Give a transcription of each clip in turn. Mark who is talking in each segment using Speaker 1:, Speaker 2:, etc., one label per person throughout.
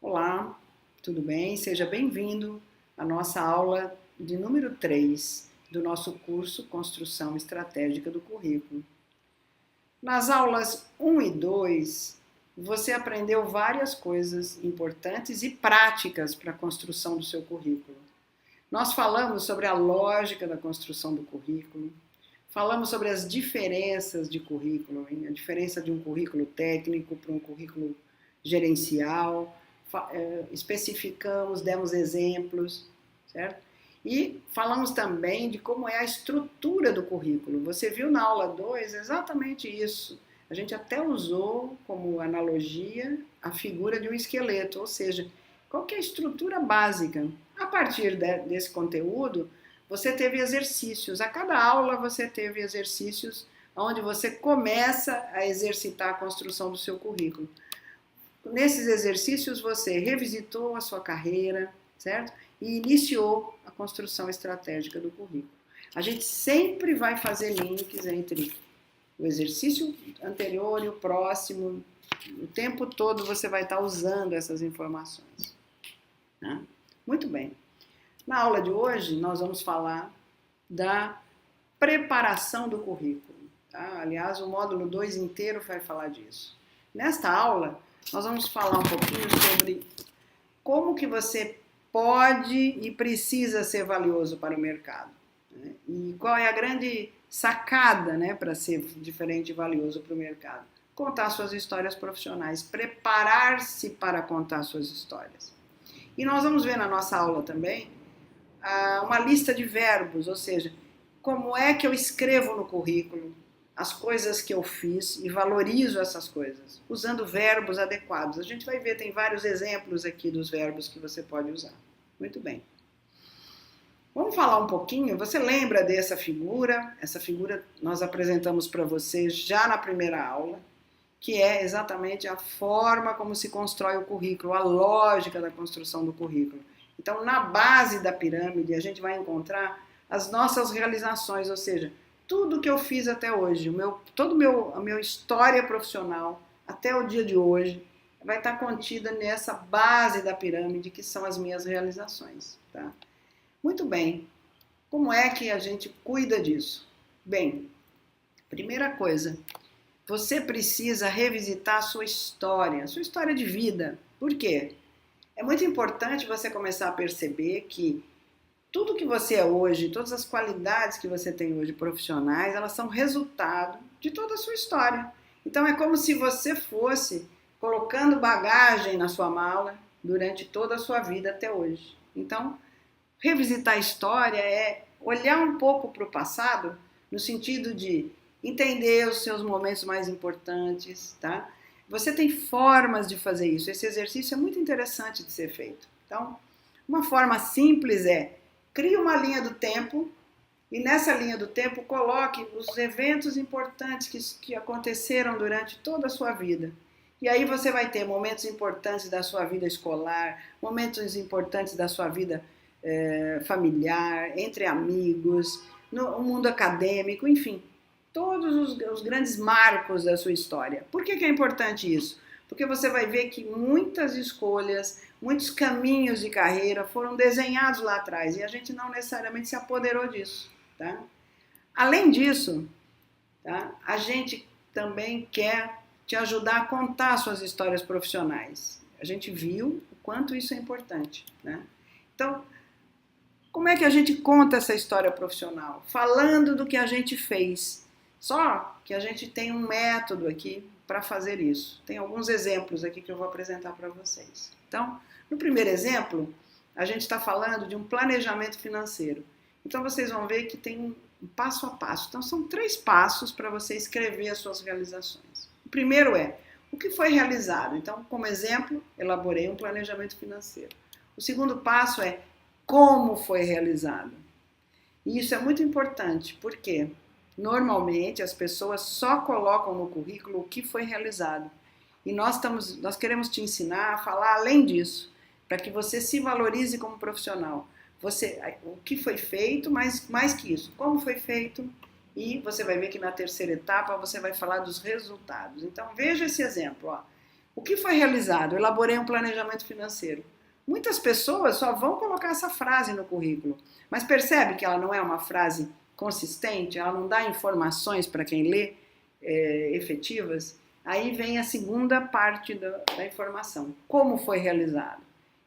Speaker 1: Olá, tudo bem? Seja bem-vindo à nossa aula de número 3 do nosso curso Construção Estratégica do Currículo. Nas aulas 1 e 2, você aprendeu várias coisas importantes e práticas para a construção do seu currículo. Nós falamos sobre a lógica da construção do currículo, falamos sobre as diferenças de currículo, a diferença de um currículo técnico para um currículo gerencial, especificamos, demos exemplos, certo? E falamos também de como é a estrutura do currículo. Você viu na aula 2 exatamente isso. A gente até usou como analogia a figura de um esqueleto, ou seja, qual que é a estrutura básica. A partir desse conteúdo, você teve exercícios. A cada aula você teve exercícios onde você começa a exercitar a construção do seu currículo. Nesses exercícios você revisitou a sua carreira, certo? E iniciou a construção estratégica do currículo. A gente sempre vai fazer links entre o exercício anterior e o próximo. O tempo todo você vai estar usando essas informações. Né? Muito bem. Na aula de hoje nós vamos falar da preparação do currículo. Tá? Aliás, o módulo 2 inteiro vai falar disso. Nesta aula, nós vamos falar um pouquinho sobre como que você pode e precisa ser valioso para o mercado. Né? E qual é a grande sacada, né, para ser diferente e valioso para o mercado? Contar suas histórias profissionais, preparar-se para contar suas histórias. E nós vamos ver na nossa aula também uma lista de verbos, ou seja, como é que eu escrevo no currículo as coisas que eu fiz e valorizo essas coisas, usando verbos adequados. A gente vai ver, tem vários exemplos aqui dos verbos que você pode usar. Muito bem. Vamos falar um pouquinho, você lembra dessa figura? Essa figura nós apresentamos para você já na primeira aula, que é exatamente a forma como se constrói o currículo, a lógica da construção do currículo. Então, na base da pirâmide, a gente vai encontrar as nossas realizações, ou seja, tudo que eu fiz até hoje, a minha história profissional até o dia de hoje, vai estar contida nessa base da pirâmide que são as minhas realizações. Tá? Muito bem. Como é que a gente cuida disso? Bem, primeira coisa, você precisa revisitar a sua história de vida. Por quê? É muito importante você começar a perceber que tudo que você é hoje, todas as qualidades que você tem hoje profissionais, elas são resultado de toda a sua história. Então é como se você fosse colocando bagagem na sua mala durante toda a sua vida até hoje. Então, revisitar a história é olhar um pouco para o passado, no sentido de entender os seus momentos mais importantes, tá? Você tem formas de fazer isso. Esse exercício é muito interessante de ser feito. Então, uma forma simples é crie uma linha do tempo e nessa linha do tempo coloque os eventos importantes que aconteceram durante toda a sua vida. E aí você vai ter momentos importantes da sua vida escolar, momentos importantes da sua vida familiar, entre amigos, no mundo acadêmico, enfim, todos os grandes marcos da sua história. Por que é importante isso? Porque você vai ver que muitas escolhas, muitos caminhos de carreira foram desenhados lá atrás e a gente não necessariamente se apoderou disso. Tá? Além disso, tá? A gente também quer te ajudar a contar suas histórias profissionais. A gente viu o quanto isso é importante. Né? Então, como é que a gente conta essa história profissional? Falando do que a gente fez. Só que a gente tem um método aqui para fazer isso. Tem alguns exemplos aqui que eu vou apresentar para vocês. Então, no primeiro exemplo, a gente está falando de um planejamento financeiro. Então, vocês vão ver que tem um passo a passo. Então, são 3 passos para você escrever as suas realizações. O primeiro é o que foi realizado. Então, como exemplo, elaborei um planejamento financeiro. O segundo passo é como foi realizado. E isso é muito importante, porque normalmente as pessoas só colocam no currículo o que foi realizado. E nós queremos te ensinar a falar além disso, para que você se valorize como profissional. O que foi feito, mas mais que isso, como foi feito, e você vai ver que na terceira etapa você vai falar dos resultados. Então veja esse exemplo. Ó. O que foi realizado? Eu elaborei um planejamento financeiro. Muitas pessoas só vão colocar essa frase no currículo, mas percebe que ela não é uma frase consistente, ela não dá informações para quem lê efetivas. Aí vem a segunda parte da informação. Como foi realizado?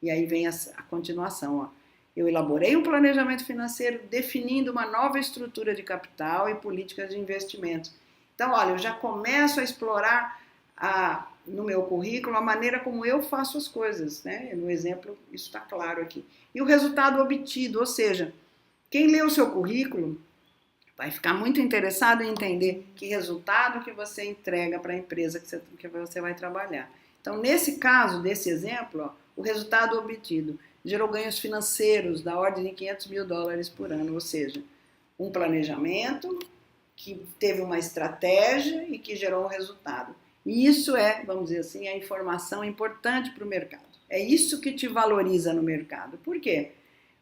Speaker 1: E aí vem a continuação. Ó. Eu elaborei um planejamento financeiro definindo uma nova estrutura de capital e políticas de investimento. Então, olha, eu já começo a explorar no meu currículo a maneira como eu faço as coisas, né? No exemplo, isso está claro aqui. E o resultado obtido, ou seja, quem lê o seu currículo vai ficar muito interessado em entender que resultado que você entrega para a empresa que você vai trabalhar. Então, nesse caso, desse exemplo, ó, o resultado obtido gerou ganhos financeiros da ordem de $500 mil por ano, ou seja, um planejamento que teve uma estratégia e que gerou um resultado. E isso é, vamos dizer assim, a informação importante para o mercado. É isso que te valoriza no mercado. Por quê?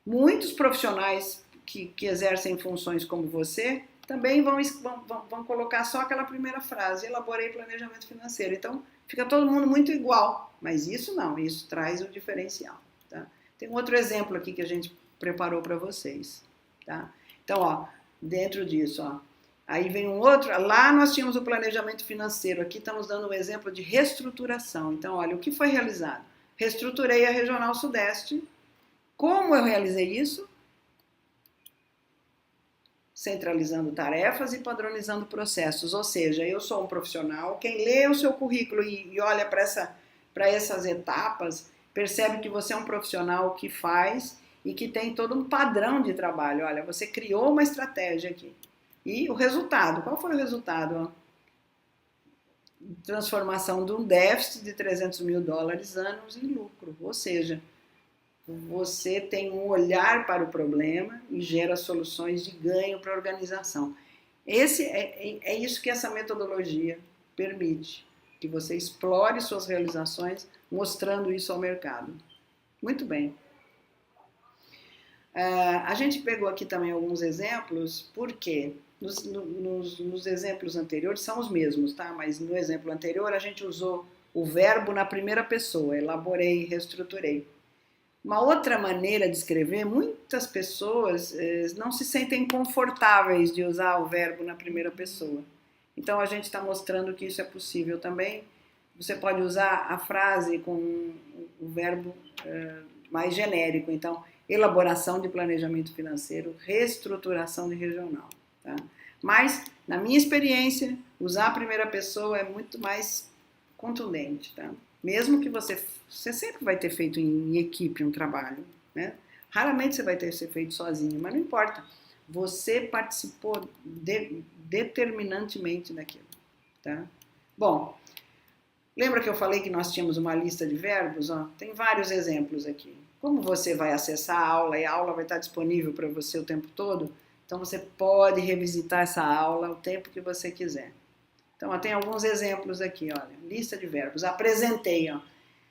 Speaker 1: Muitos profissionais que exercem funções como você também vão colocar só aquela primeira frase, elaborei planejamento financeiro. Então, fica todo mundo muito igual, mas isso não, isso traz o diferencial. Tá? Tem um outro exemplo aqui que a gente preparou para vocês. Tá? Então, ó, dentro disso, ó, aí vem um outro, lá nós tínhamos o planejamento financeiro, aqui estamos dando um exemplo de reestruturação. Então, olha, o que foi realizado? Reestruturei a Regional Sudeste. Como eu realizei isso? Centralizando tarefas e padronizando processos, ou seja, eu sou um profissional, quem lê o seu currículo e olha para essas etapas, percebe que você é um profissional que faz e que tem todo um padrão de trabalho. Olha, você criou uma estratégia aqui. E o resultado, qual foi o resultado? Transformação de um déficit de $300 mil anos em lucro, ou seja, você tem um olhar para o problema e gera soluções de ganho para a organização. É isso que essa metodologia permite, que você explore suas realizações mostrando isso ao mercado. Muito bem. A gente pegou aqui também alguns exemplos, porque nos exemplos anteriores são os mesmos, tá? Mas no exemplo anterior a gente usou o verbo na primeira pessoa, elaborei, reestruturei. Uma outra maneira de escrever, muitas pessoas não se sentem confortáveis de usar o verbo na primeira pessoa. Então, a gente está mostrando que isso é possível também. Você pode usar a frase com o verbo mais genérico. Então, elaboração de planejamento financeiro, reestruturação de regional. Tá? Mas, na minha experiência, usar a primeira pessoa é muito mais contundente, tá? Mesmo que você sempre vai ter feito em equipe um trabalho, né? Raramente você vai ter ser feito sozinho, mas não importa. Você participou determinantemente daquilo, tá? Bom, lembra que eu falei que nós tínhamos uma lista de verbos? Ó, tem vários exemplos aqui. Como você vai acessar a aula e a aula vai estar disponível para você o tempo todo, então você pode revisitar essa aula o tempo que você quiser. Então, ó, tem alguns exemplos aqui, olha, lista de verbos. Apresentei, ó.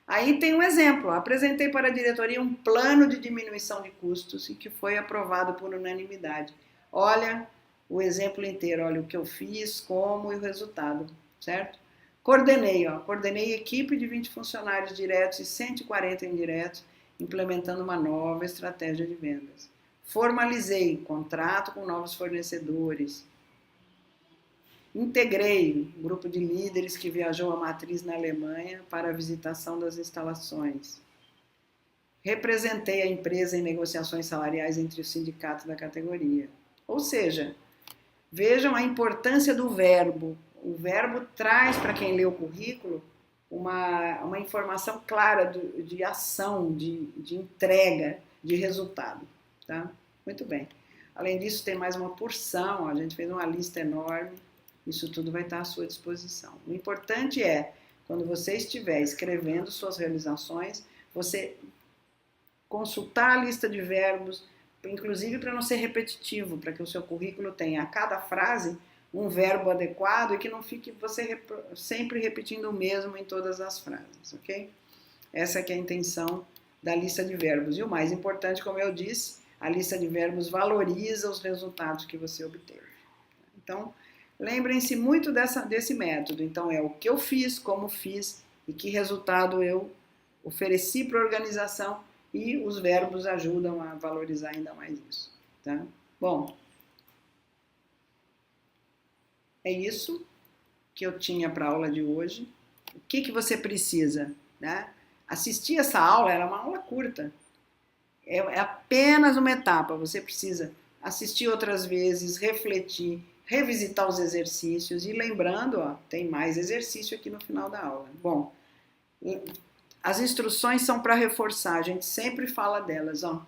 Speaker 1: Aí tem um exemplo, ó, apresentei para a diretoria um plano de diminuição de custos e que foi aprovado por unanimidade. Olha o exemplo inteiro, olha o que eu fiz, como e o resultado, certo? Coordenei, ó, coordenei equipe de 20 funcionários diretos e 140 indiretos, implementando uma nova estratégia de vendas. Formalizei contrato com novos fornecedores. Integrei um grupo de líderes que viajou à matriz na Alemanha para a visitação das instalações. Representei a empresa em negociações salariais entre os sindicatos da categoria. Ou seja, vejam a importância do verbo. O verbo traz para quem lê o currículo uma informação clara de ação, de entrega, de resultado. Tá? Muito bem. Além disso, tem mais uma porção, a gente fez uma lista enorme. Isso tudo vai estar à sua disposição. O importante é, quando você estiver escrevendo suas realizações, você consultar a lista de verbos, inclusive para não ser repetitivo, para que o seu currículo tenha a cada frase um verbo adequado e que não fique você sempre repetindo o mesmo em todas as frases, ok? Essa que é a intenção da lista de verbos. E o mais importante, como eu disse, a lista de verbos valoriza os resultados que você obteve. Então, lembrem-se muito desse método. Então, é o que eu fiz, como fiz e que resultado eu ofereci para a organização, e os verbos ajudam a valorizar ainda mais isso. Tá? Bom, é isso que eu tinha para a aula de hoje. O que você precisa? Né? Assistir essa aula, era uma aula curta. É apenas uma etapa. Você precisa assistir outras vezes, refletir, revisitar os exercícios e lembrando, ó, tem mais exercício aqui no final da aula. Bom, as instruções são para reforçar, a gente sempre fala delas, ó.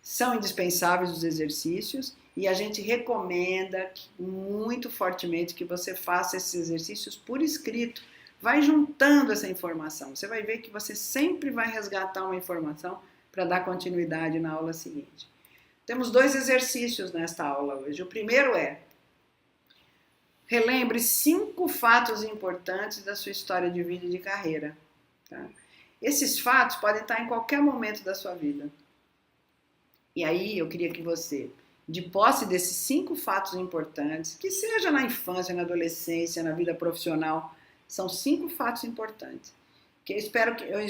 Speaker 1: São indispensáveis os exercícios e a gente recomenda muito fortemente que você faça esses exercícios por escrito. Vai juntando essa informação. Você vai ver que você sempre vai resgatar uma informação para dar continuidade na aula seguinte. Temos 2 exercícios nesta aula hoje. O primeiro é: relembre 5 fatos importantes da sua história de vida e de carreira. Tá? Esses fatos podem estar em qualquer momento da sua vida. E aí eu queria que você, de posse desses 5 fatos importantes, que seja na infância, na adolescência, na vida profissional, são 5 fatos importantes. Que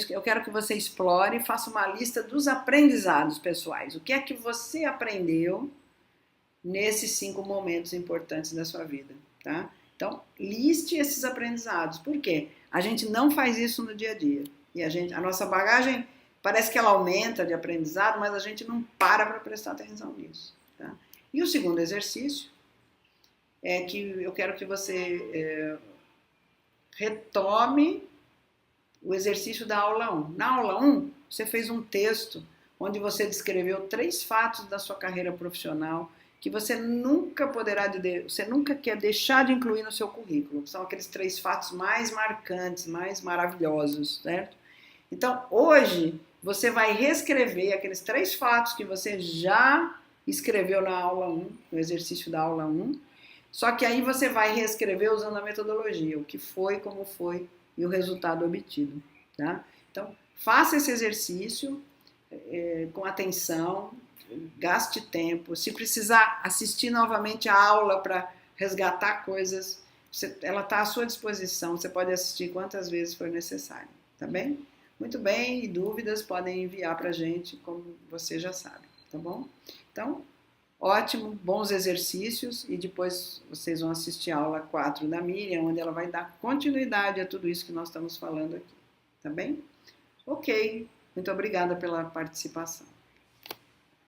Speaker 1: eu quero que você explore e faça uma lista dos aprendizados pessoais. O que é que você aprendeu nesses 5 momentos importantes da sua vida, tá? Então, liste esses aprendizados. Por quê? A gente não faz isso no dia a dia. E a nossa bagagem parece que ela aumenta de aprendizado, mas a gente não para prestar atenção nisso, tá? E o segundo exercício é que eu quero que você retome o exercício da aula 1. Na aula 1, você fez um texto onde você descreveu 3 fatos da sua carreira profissional que você nunca quer deixar de incluir no seu currículo. São aqueles 3 fatos mais marcantes, mais maravilhosos, certo? Então, hoje, você vai reescrever aqueles 3 fatos que você já escreveu na aula 1, no exercício da aula 1, só que aí você vai reescrever usando a metodologia, o que foi, como foi e o resultado obtido, tá? Então, faça esse exercício com atenção, gaste tempo. Se precisar assistir novamente a aula para resgatar coisas, ela está à sua disposição, você pode assistir quantas vezes for necessário, tá bem? Muito bem, e dúvidas podem enviar para a gente, como você já sabe, tá bom? Então, ótimo, bons exercícios, e depois vocês vão assistir a aula 4 da Miriam, onde ela vai dar continuidade a tudo isso que nós estamos falando aqui, tá bem? Ok, muito obrigada pela participação.